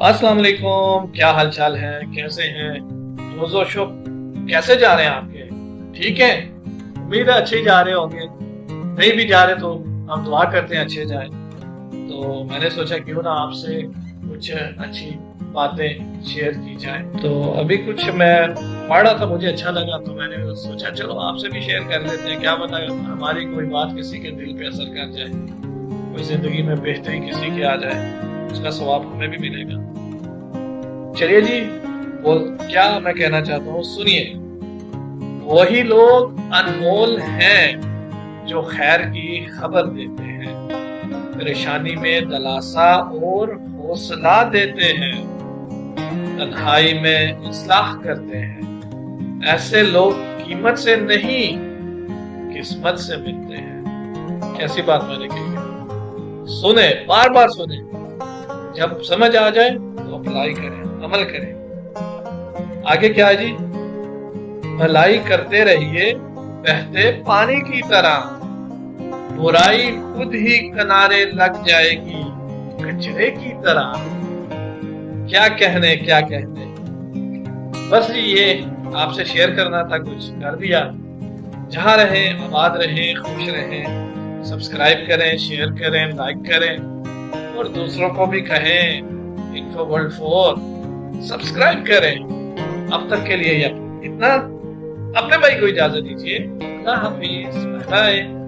अस्सलाम वालेकुम, क्या हाल चाल है, कैसे हैं? रोज़ो शुभ कैसे जा रहे हैं आपके? ठीक है, उम्मीद है अच्छे ही जा रहे होंगे। नहीं भी जा रहे तो हम दुआ करते हैं अच्छे जाए। तो मैंने सोचा क्यों ना आपसे कुछ अच्छी बातें शेयर की जाए। तो अभी कुछ मैं पढ़ रहा था, मुझे अच्छा लगा तो मैंने सोचा चलो आपसे भी शेयर कर लेते हैं। क्या पता हमारी कोई बात किसी के दिल पे असर कर जाए, कोई जिंदगी में बेहतरी किसी के आ जाए, उसका सवाब हमें भी मिलेगा। चलिए जी, बोल क्या मैं कहना चाहता हूँ सुनिए। वही लोग अनमोल हैं जो खैर की खबर देते हैं, परेशानी में दिलासा और हौसला देते हैं, तन्हाई में इस्लाह करते हैं। ऐसे लोग कीमत से नहीं किस्मत से मिलते हैं। कैसी बात मैंने कही, सुने, बार बार सुने, जब समझ आ जाए तो अप्लाई करें, अमल करें। आगे क्या है जी? भलाई करते रहिए बहते पानी की तरह, बुराई खुद ही किनारे लग जाएगी कचरे की तरह। क्या कहने क्या कहने, बस ये आपसे शेयर करना था, कुछ कर दिया। जहां रहें आबाद रहें, खुश रहें। सब्सक्राइब करें, शेयर करें, लाइक करें और दूसरों को भी कहें इन्फो वर्ल्ड 4 सब्सक्राइब करें। अब तक के लिए इतना, अपने भाई को इजाजत दीजिए। अल्लाह हाफिज, बाय बाय।